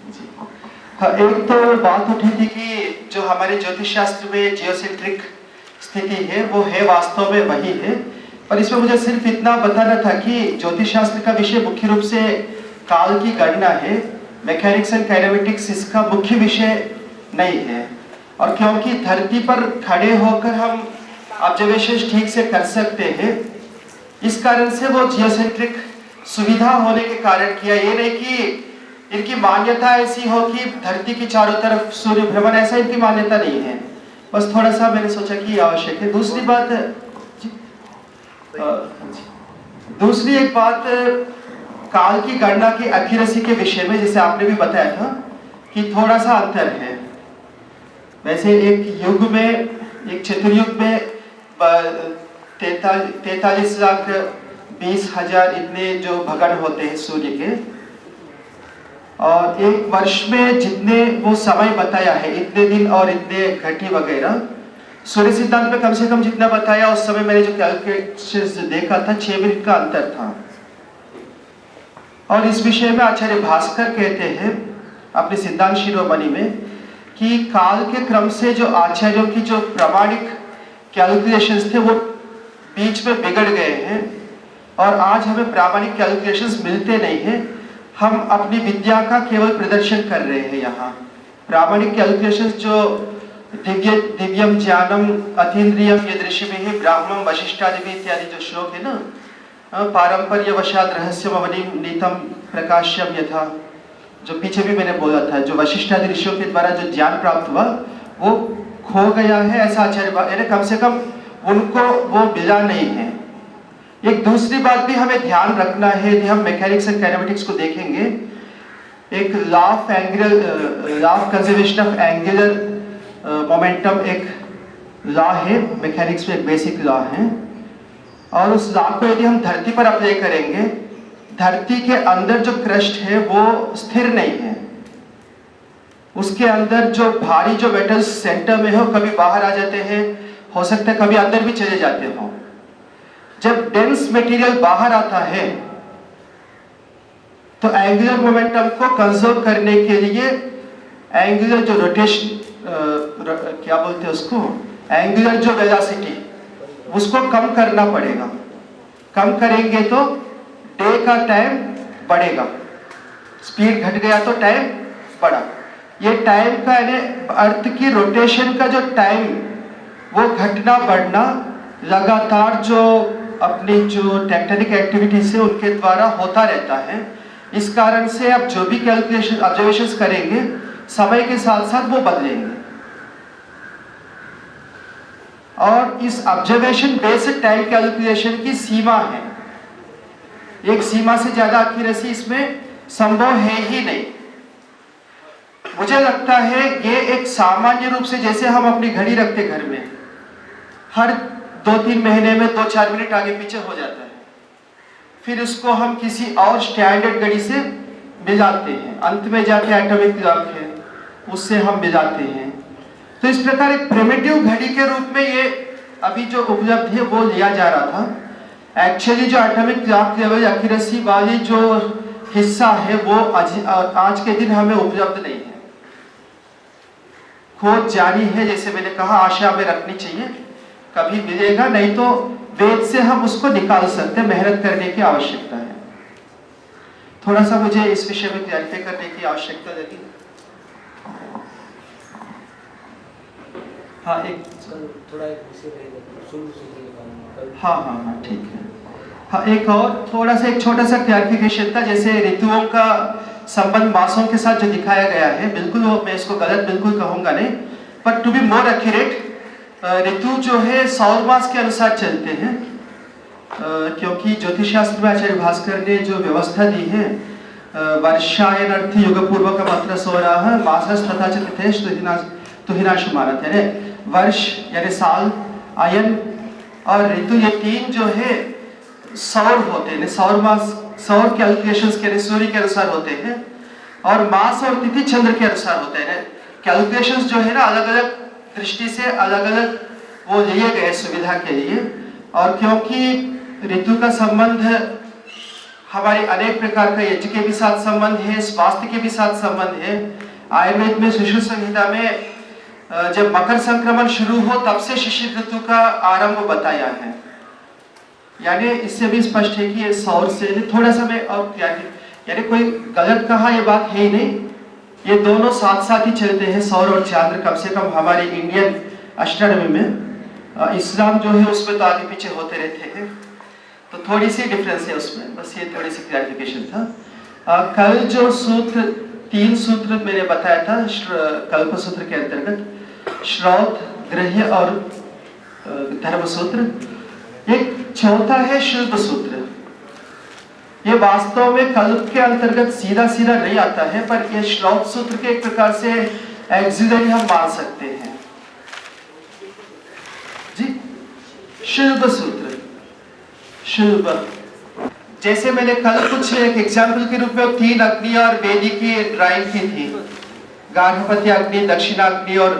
जी। हाँ, एक तो बात उठी थी कि जो हमारे ज्योतिष शास्त्र में जियोसेंट्रिक स्थिति है वो है वास्तव में वही है, पर इसमें मुझे सिर्फ इतना बताना था कि ज्योतिष शास्त्र का विषय मुख्य रूप से काल की गणना है, मैकेनिक्स एंड काइनेमेटिक्स इसका मुख्य विषय नहीं है। और क्योंकि धरती पर खड़े होकर हम ऑब्जर्वेशन ठीक से कर सकते हैं, इस कारण से वो जियोसेंट्रिक सुविधा होने के कारण किया। ये नहीं कि इनकी मान्यता ऐसी हो कि धरती की चारों तरफ सूर्य भ्रमण, ऐसा इनकी मान्यता नहीं है। बस थोड़ा सा मैंने सोचा कि आवश्यक है। दूसरी बात, दूसरी एक बात काल की गणना की एक्यूरेसी के विषय में, जैसे आपने भी बताया था कि थोड़ा सा अंतर है। वैसे एक युग में, एक चतुर्युग में 43,20,000 इतने जो भगन होते हैं सूर्य के, और एक वर्ष में जितने वो समय बताया है, इतने दिन और इतने घंटे वगैरह, सूर्य सिद्धांत में कम से कम जितना बताया उस समय मैंने जो कैलकुलेशंस देखा था 6 मिनट का अंतर था। और इस विषय में आचार्य भास्कर कहते हैं अपने सिद्धांत शिरोमणि में कि काल के क्रम से जो आचार्यों की जो प्रामाणिक कैलकुलेशंस थे वो बीच में बिगड़ गए हैं, और आज हमें प्रामाणिक कैलकुलेशंस मिलते नहीं हैं। हम अपनी विद्या का केवल प्रदर्शन कर रहे हैं। यहाँ प्रामाणिक कैलकुलेशंस जो दिव्यम ज्ञानम अतीन्द्रियम यदृशिभिः ब्राह्मणम वशिष्ठादिभिः इत्यादि जो श्लोक है ना, पारंपर्य वशात रहस्यमवनिम नीतम प्रकाश्यम यथा, जो पीछे भी मैंने बोला था, जो वशिष्ठादि ऋषियों के द्वारा जो ज्ञान प्राप्त हुआ वो खो गया है, ऐसा आचार्य, कम से कम उनको वो मिला नहीं है। एक दूसरी बात भी हमें ध्यान रखना है, यदि हम मैकेनिक्स एंड काइनेमेटिक्स को देखेंगे, एक law of conservation of angular momentum एक लॉ है मैकेनिक्स में, एक बेसिक लॉ है, और उस लॉ को यदि हम धरती पर अप्लाई करेंगे, धरती के अंदर जो क्रस्ट है वो स्थिर नहीं है। उसके अंदर जो भारी जो मेटल्स सेंटर में हो, कभी बाहर आ जाते हैं, हो सकता है कभी अंदर भी चले जाते हो। जब डेंस मटेरियल बाहर आता है तो एंगुलर मोमेंटम को कंजर्व करने के लिए एंगुलर जो रोटेशन, क्या बोलते हैं उसको, एंगुलर जो वेलोसिटी, उसको कम करना पड़ेगा। कम करेंगे तो डे का टाइम बढ़ेगा, स्पीड घट गया तो टाइम बढ़ा। ये टाइम का यानी अर्थ की रोटेशन का जो टाइम वो घटना बढ़ना लगातार जो अपनी जो टेक्टोनिक एक्टिविटीज है उनके द्वारा होता रहता है। इस कारण से आप जो भी कैलकुलेशन ऑब्जर्वेशंस करेंगे समय के साथ साथ वो बदलेंगे, और इस ऑब्जर्वेशन बेस्ड टाइम कैलकुलेशन की सीमा है। एक सीमा से ज्यादा एक्यूरेसी इसमें संभव है ही नहीं। मुझे लगता है ये एक सामान्य रूप से, जैसे हम अपनी घड़ी रखते घर में, हर 2-3 महीने में 2-4 मिनट आगे पीछे हो जाता है, फिर उसको हम किसी और स्टैंडर्ड घड़ी से मिलाते हैं, अंत में जाके एटॉमिक क्लॉक है उससे हम मिलाते हैं। तो इस प्रकार एक प्रिमिटिव घड़ी के रूप में ये अभी जो उपलब्ध है वो लिया जा रहा था। एक्चुअली जो एटॉमिक क्लॉक लेवल एक्यूरेसी वाली जो हिस्सा है वो आज के दिन हमें उपलब्ध नहीं है। खोज जारी है, जैसे मैंने कहा, आशा में रखनी चाहिए, कभी मिलेगा, नहीं तो वेद से हम उसको निकाल सकते हैं। मेहनत करने की आवश्यकता है। थोड़ा सा मुझे इस विषय में क्लैरिफाई करने की आवश्यकता लगी। हाँ, एक थोड़ा हाँ ठीक है। हाँ, एक और थोड़ा सा एक छोटा सा क्लैरिफिकेशन था, जैसे ऋतुओं का संबंध मासों के साथ जो दिखाया गया है, बिल्कुल वो मैं इसको गलत बिल्कुल कहूंगा नहीं, पर टू बी मोर एक्यूरेट, ऋतु जो है सौर मास के अनुसार चलते हैं, क्योंकि ज्योतिष शास्त्र में आचार्य भास्कर ने जो व्यवस्था दी है, वर्षायन अर्थ युग पूर्व का मात्र सोराह मासस तथा च तिथेश तुहिनाश मानत है। वर्ष यानी साल, आयन और ऋतु, ये तीन जो है सौर होते हैं, सौर मास सौर कैलकुलेशंस के सूर्य के अनुसार होते हैं, और मास और तिथि चंद्र के अनुसार होते हैं। कैलकुलेशंस जो है ना, अलग अलग दृष्टि से अलग अलग वो लिए गए सुविधा के लिए। और क्योंकि ऋतु का संबंध हमारे अनेक प्रकार का यज्ञ के भी साथ संबंध है, स्वास्थ्य के भी साथ संबंध है। आयुर्वेद में शिशिर संहिता में जब मकर संक्रमण शुरू हो तब से शिशिर ऋतु का आरंभ बताया है। यानी इससे भी स्पष्ट है कि ये सौर से थोड़ा सा मैं और यानी कोई गलत कहा ये बात है ही नहीं, ये दोनों साथ साथ ही चलते हैं, सौर और चांद्र। कम से कम हमारे इंडियन एस्ट्रोनॉमी में, इस्लाम जो है उसमें तो आगे पीछे होते रहते हैं, तो थोड़ी सी डिफरेंस है उसमें, बस ये थोड़ी सी क्लैरिफिकेशन था। कल जो सूत्र 3 सूत्र मैंने बताया था कल्प सूत्र के अंतर्गत, श्रौत, ग्रह्य और धर्म सूत्र, एक चौथा है शुल्ब सूत्र। ये वास्तव में कल्प के अंतर्गत सीधा सीधा नहीं आता है, पर ये श्रौत सूत्र के एक प्रकार से एक्सिलरी हम मान सकते हैं जी। शुल्ब सूत्र, शुल्ब, जैसे मैंने कल कुछ एक एग्जाम्पल के रूप में 3 अग्नि और वेदी की ड्राइंग की थी, गार्हपत्य अग्नि, दक्षिणाग्नि और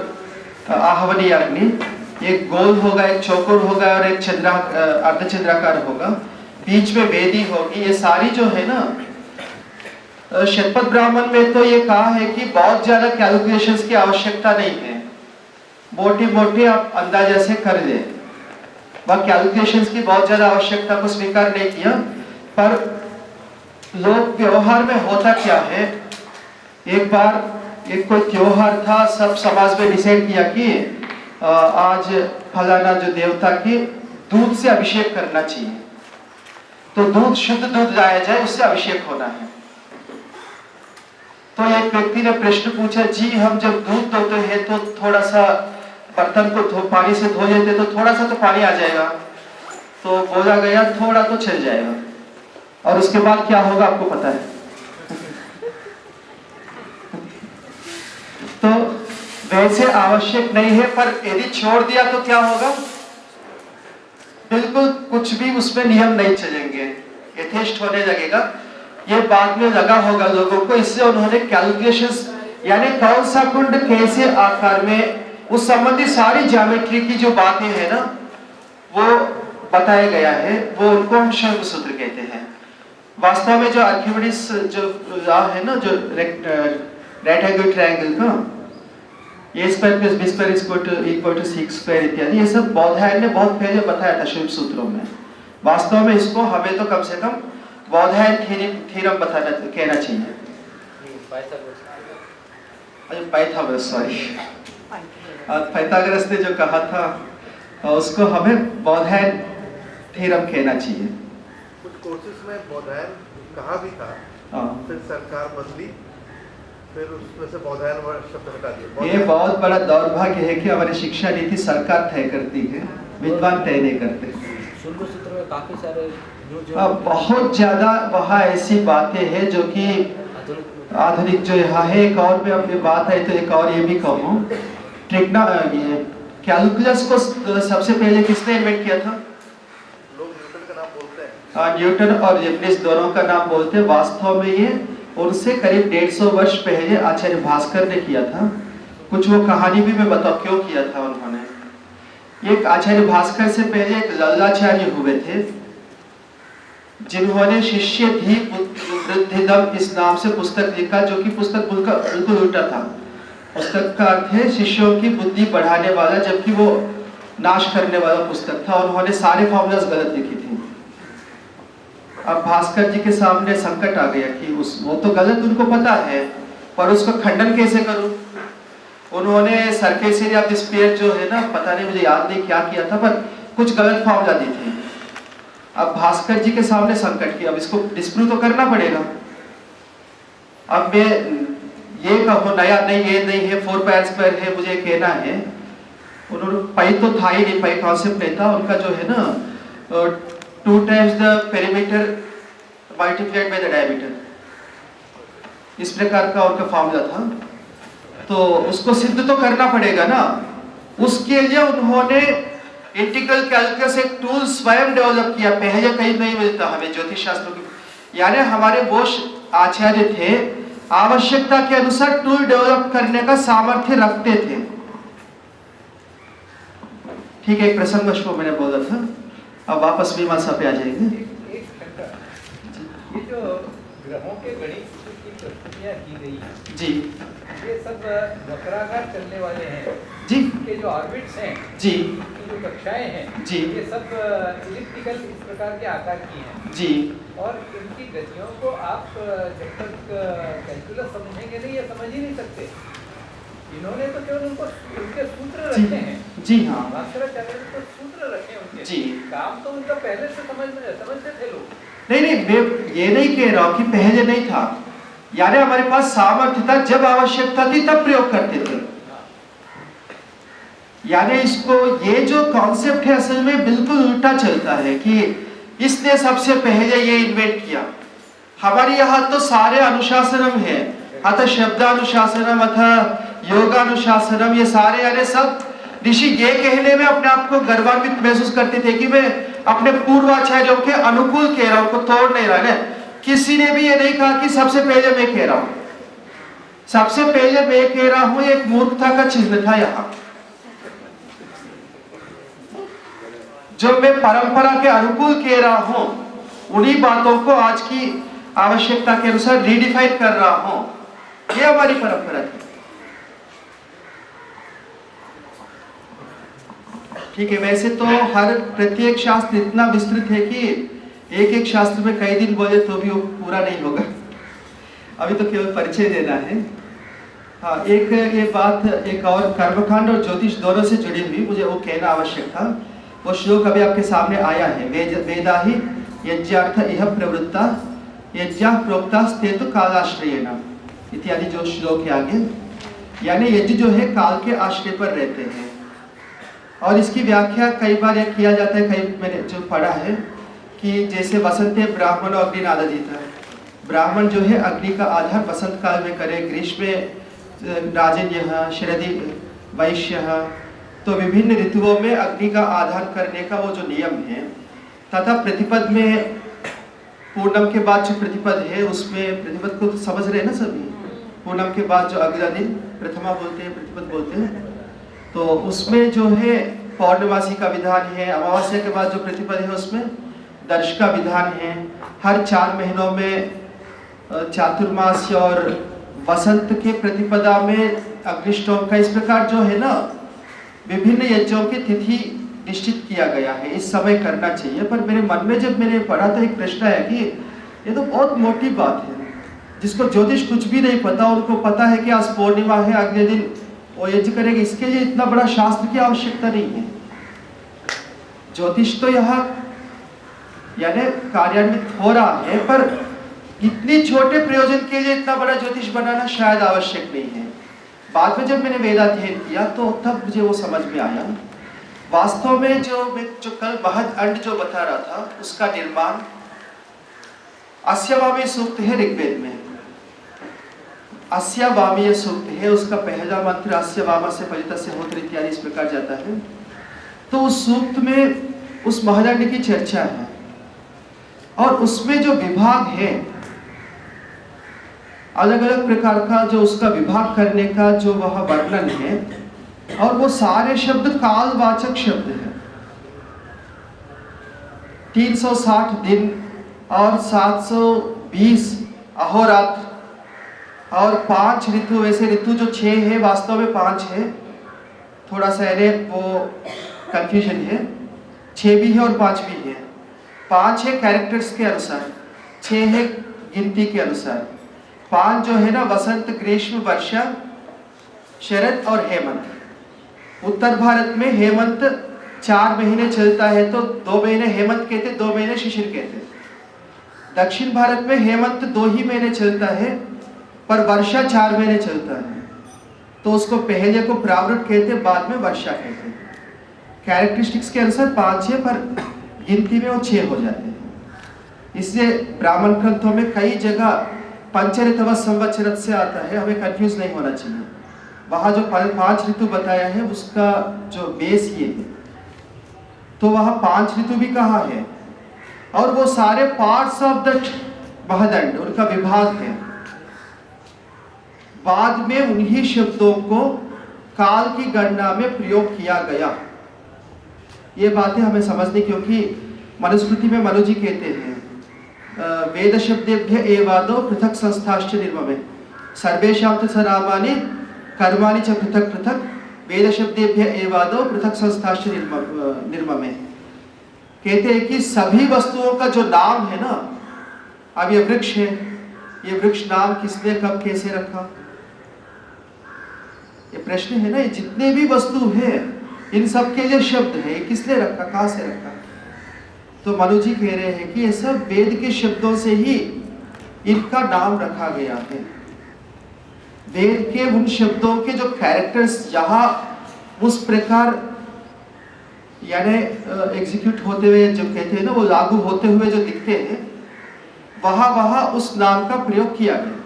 आहवनी अग्नि। एक गोल होगा, एक चौकोर होगा और एक अर्धचंद्राकार होगा, बीच में वेदी होगी। ये सारी जो है ना, शतपथ ब्राह्मण में तो ये कहा है कि बहुत ज्यादा कैलकुलेशंस की आवश्यकता नहीं है, मोटे मोटे आप अंदाजा से कर ले। वह कैलकुलेशंस की बहुत ज्यादा आवश्यकता को स्वीकार नहीं किया, पर लोग व्यवहार में होता क्या है, एक बार एक कोई त्योहार था, सब समाज में डिसाइड किया कि आज फलाना जो देवता की दूध से अभिषेक करना चाहिए, तो दूध, शुद्ध दूध लाया जाए, उससे अभिषेक होना है। तो एक व्यक्ति ने प्रश्न पूछा, जी हम जब दूध धोते हैं तो थोड़ा सा बर्तन को पानी से धो लेते तो थोड़ा सा तो पानी आ जाएगा, तो बोला गया थोड़ा तो चल जाएगा, और उसके बाद क्या होगा आपको पता है। तो वैसे आवश्यक नहीं है, पर यदि छोड़ दिया तो क्या होगा, बिल्कुल कुछ भी उसमें नियम नहीं चलेंगे, यथेष्ट होने लगेगा। ये बाद में लगा होगा लोगों को, इसलिए उन्होंने कैलकुलेशंस, यानी कौन सा कुंड कैसे आकार में, उस संबंधी सारी ज्योमेट्री की जो बातें हैं ना, वो बताया गया है, वो उनको हम शुल्ब सूत्र कहते हैं। वास्तव में जो आर्किमिडीज जो लॉ है ना, जो राइट एंगल ट्रायंगल का, a square plus b square equal to 6 square इत्यादि, ये सब बौधायन ने बहुत पहले बताया था शुल्ब सूत्रों में। वास्तव में इसको हमें तो कम से कम बौधायन थ्योरम बताना, कहना चाहिए। पाइथागोरस, सॉरी, पाइथागोरस ने जो कहा था उसको हमें बौधायन थ्योरम कहना चाहिए। कुछ कोर्सेज में बौधायन कहा भी था, फिर सरकार बदली, फिर उसमें से बौधायन शब्द हटा दिया। ये बहुत बड़ा दौर्भाग्य है कि हमारी शिक्षा नीति सरकार तय करती है, विद्वान तय नहीं करते। शुल्ब सूत्र में काफी सारे बहुत ज्यादा वहाँ ऐसी बातें हैं जो कि आधुनिक जो यहाँ है। एक और भी अपनी बात है तो एक और ये भी कहूँ, कैलकुलस को सबसे पहले किसने इन्वेंट किया था? लोग न्यूटन का नाम बोलते हैं। न्यूटन और लीबनिज़ दोनों का नाम बोलते हैं। वास्तव में ये उनसे करीब 150 वर्ष पहले आचार्य भास्कर ने किया था। कुछ वो कहानी भी मैं बताऊं क्यों किया था उन्होंने। एक आचार्य भास्कर से पहले एक लल्लाचार्य हुए थे, जिन्होंने शिष्य धी वृद्धिदम इस नाम से पुस्तक लिखा, जो कि पुस्तक बिल्कुल उल्टा था। पुस्तक का अर्थ है शिष्यों की बुद्धि बढ़ाने वाला, जबकि वो नाश करने वाला पुस्तक था। उन्होंने सारे फॉर्मूलाज गलत लिखी थी। अब भास्कर जी के सामने संकट आ गया कि वो तो गलत उनको पता है, पर उसको खंडन कैसे करूं। उन्होंने सर्केसियन ऑफ द स्फीयर जो है ना, पता नहीं, मुझे याद नहीं क्या किया था, पर कुछ गलत फॉर्मूला दी थी। अब भास्कर जी के सामने संकट की, अब इसको डिस्प्रूव तो करना पड़ेगा। अब मैं ये कहूँ नया नहीं, ये नहीं है, 4πr² है, मुझे कहना है। उन्होंने पाई तो था ही नहीं, पाई कॉन्सेप्ट नहीं था उनका, जो है ना 2 times the perimeter multiplied by the diameter, इस प्रकार का उनका फॉर्मूला था। तो उसको सिद्ध तो करना पड़ेगा ना, उसके लिए उन्होंने इंटीग्रल कैलकुलस एक टूल स्वयं डेवलप किया। पहले कहीं नहीं मिलता हमें ज्योतिष शास्त्रों की, यानी हमारे वो आचार्य थे आवश्यकता के अनुसार टूल डेवलप करने का सामर्थ्य रखते थे। ठीक है, एक प्रसंग मैंने बोला था। अब वापस मीमांसा पे आ जाएंगे। ये जो ग्रहों के गणित की प्रस्तुतियाँ की गई हैं जी ये सब वक्राकार चलने वाले हैं जी के जो ऑर्बिट्स हैं जी की जो कक्षाएं हैं जी ये सब इलिप्टिकल इस प्रकार के आकार की हैं जी और इनकी गतियों को आप जब तक कैलकुलस समझेंगे नहीं ये समझ ही नहीं सकते। इन्होंने तो केवल उनको उनके सूत्र जी रखे हैं। जी हाँ भास्कराचार्य ने तो सूत्र रखे उनके जी काम तो उनका पहले से समझते थे लोग। नहीं मैं ये नहीं कह रहा हूँ कि पहले नहीं था, यानी हमारे पास सामर्थ्य था, जब आवश्यकता थी तब प्रयोग करते थे। यानी इसको ये जो कॉन्सेप्ट है असल में बिल्कुल उल्टा चलता है कि इसने सबसे पहले ये इन्वेंट किया। हमारे यहाँ तो सारे अनुशासनम है, अथ शब्दानुशासनम अथ योगानुशासनम, ये सारे यानी सब ऋषि ये कहने में अपने आप को गर्वान्वित महसूस करते थे कि मैं अपने पूर्वाचार्यों के अनुकूल कह रहा हूं, को तोड़ नहीं रहा है। किसी ने भी ये नहीं कहा कि सबसे पहले मैं कह रहा हूं, सबसे पहले मैं कह रहा हूं, एक मूर्खता का चिन्ह था यहाँ। जो मैं परंपरा के अनुकूल कह रहा हूं उन्हीं बातों को आज की आवश्यकता के अनुसार रीडिफाइन कर रहा हूं, ये हमारी परंपरा थी। ठीक है, वैसे तो हर प्रत्येक शास्त्र इतना विस्तृत है कि एक एक शास्त्र में कई दिन बोले तो भी वो पूरा नहीं होगा। अभी तो केवल परिचय देना है। हाँ, एक ये बात एक और कर्मकांड और ज्योतिष दोनों से जुड़ी हुई मुझे वो कहना आवश्यक था। वो श्लोक अभी आपके सामने आया है, वेदा ही यज्ञार्थ इह प्रवृत्ता यज्ञ प्रोक्ता स्तेतु कालाश्रयेण इत्यादि जो श्लोक है आगे, यानी यज्ञ जो है काल के आश्रय पर रहते हैं। और इसकी व्याख्या कई बार यह किया जाता है, कई मैंने जो पढ़ा है कि जैसे वसंते ब्राह्मण और अग्नि नादधीता, ब्राह्मण जो है अग्नि का आधार वसंत काल में करे, ग्रीष्म में राजन्यः, शरदि वैश्यः, तो विभिन्न ऋतुओं में अग्नि का आधार करने का वो जो नियम है। तथा प्रतिपद में पूर्णम के बाद जो प्रतिपद है उसमें, प्रतिपद को तो समझ रहे हैं ना सभी, पूर्णम के बाद जो अगला दिन प्रथमा बोलते हैं, प्रतिपद बोलते हैं, तो उसमें जो है पौर्णमासी का विधान है। अमावस्या के बाद जो प्रतिपद है उसमें दर्श का विधान है। हर 4 महीनों में चातुर्मास्य और वसंत के प्रतिपदा में अग्निष्टोम का, इस प्रकार जो है ना विभिन्न यज्ञों की तिथि निश्चित किया गया है, इस समय करना चाहिए। पर मेरे मन में जब मैंने पढ़ा तो एक प्रश्न है कि ये तो बहुत मोटी बात है, जिसको ज्योतिष कुछ भी नहीं पता, उनको पता है कि आज पूर्णिमा है, अगले दिन वो यज्ञ करेंगे, इसके लिए इतना बड़ा शास्त्र की आवश्यकता नहीं है। ज्योतिष तो यहाँ यानी कार्यान्वित हो रहा है, पर इतनी छोटे प्रयोजन के लिए इतना बड़ा ज्योतिष बनाना शायद आवश्यक नहीं है। बाद में जब मैंने वेदाध्ययन किया तो तब मुझे वो समझ में आया। वास्तव में जो कल महद अंड जो बता रहा था उसका निर्माण अस्यवामी सूक्त है ऋग्वेद में, अस्यवामीय सूक्त है, उसका पहला मंत्र अस्यवामा से फलित से होत्र इत्यादि इस प्रकार जाता है। तो उस सूक्त में उस महद अंड की चर्चा है और उसमें जो विभाग है, अलग अलग प्रकार का जो उसका विभाग करने का जो वह वर्णन है, और वो सारे शब्द कालवाचक शब्द है। 360 दिन और 720 अहोरात्र और 5 ऋतु, वैसे ऋतु जो 6 है वास्तव में 5 है, थोड़ा सा वो कंफ्यूजन है, 6 भी है और 5 भी है। 5 है कैरेक्टर्स के अनुसार, 6 है गिनती के अनुसार। 5 जो है ना वसंत, ग्रीष्म, वर्षा, शरद और हेमंत। उत्तर भारत में हेमंत 4 महीने चलता है तो 2 महीने हेमंत कहते, 2 महीने शिशिर कहते। दक्षिण भारत में हेमंत 2 ही महीने चलता है पर वर्षा 4 महीने चलता है, तो उसको पहले को प्रावृत कहते, बाद में वर्षा कहते। कैरेक्टरिस्टिक्स के अनुसार 5 है पर गिनती में वो 6 हो जाते हैं। इसलिए ब्राह्मण ग्रंथों में कई जगह पंचऋतव संवत्सरत से आता है, हमें कंफ्यूज नहीं होना चाहिए। वहाँ जो 5 ऋतु बताया है उसका जो बेस ये है, तो वहाँ 5 ऋतु भी कहा है और वो सारे पार्ट्स ऑफ द महदंड उनका विभाग है। बाद में उन्हीं शब्दों को काल की गणना में प्रयोग किया गया। ये बातें हमें समझनी, क्योंकि मनुस्मृति में मनु जी कहते हैं वेद शब्देभ्य एवादो पृथक संस्थाश्च निर्ममे सर्वेषां तु नामानि कर्माणि च पृथक पृथक वेद शब्देभ्य एवादो पृथक संस्थाश्च निर्ममे। कहते हैं कि सभी वस्तुओं का जो नाम है ना, अब ये वृक्ष है, ये वृक्ष नाम किसने कब कैसे रखा, ये प्रश्न है ना। ये जितने भी वस्तु है इन सब के जो शब्द है किसने रखा, कहाँ से रखा। तो मनु जी कह रहे हैं कि ये सब वेद के शब्दों से ही इनका नाम रखा गया है। वेद के उन शब्दों के जो कैरेक्टर्स जहाँ उस प्रकार यानी एग्जीक्यूट होते हुए जो कहते हैं ना, वो लागू होते हुए जो दिखते हैं, वहाँ उस नाम का प्रयोग किया गया।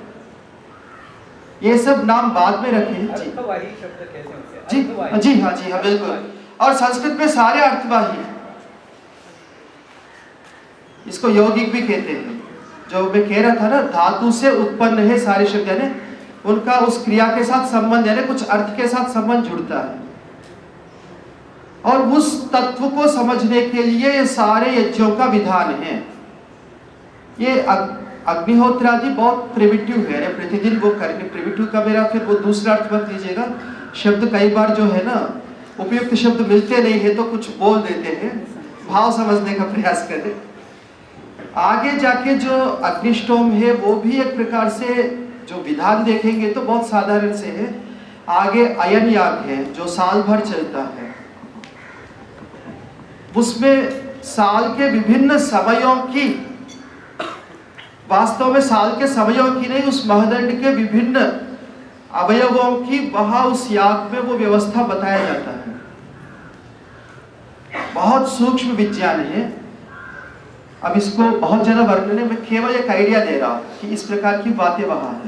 ये सब नाम बाद में रखे हैं जी। अर्थवाही शब्द कहते हैं उसे। जी जी हाँ, जी हाँ, बिल्कुल। और संस्कृत में सारे अर्थवाही हैं। इसको यौगिक भी कहते हैं। जो मैं कह रहा था ना, धातु से उत्पन्न है सारे शब्द, यानी उनका उस क्रिया के साथ संबंध, यानी कुछ अर्थ के साथ संबंध जुड़ता है। और उस तत्व को समझने के लिए ये सारे यज्ञों का विधान है। ये अग्निहोत्र आदि बहुत प्रिमिटिव है, प्रतिदिन वो करने। प्रिमिटिव का मेरा फिर वो दूसरा अर्थ मत लीजिएगा। शब्द कई बार जो है ना, उपयुक्त शब्द मिलते नहीं है तो कुछ बोल देते हैं, भाव समझने का प्रयास करें। आगे जाके जो अग्निष्टोम है वो भी एक प्रकार से जो विधान देखेंगे तो बहुत साधारण से है। आगे अयन याग है जो साल भर चलता है, उसमें साल के विभिन्न समयों की, वास्तव में साल के समयों की नहीं, उस महदंड के विभिन्न अवयवों की वहां उस याग में वो व्यवस्था बताया जाता है। बहुत सूक्ष्म विज्ञान है। अब इसको बहुत ज्यादा वर्णन है, मैं केवल एक आइडिया दे रहा हूं कि इस प्रकार की बातें वहां है।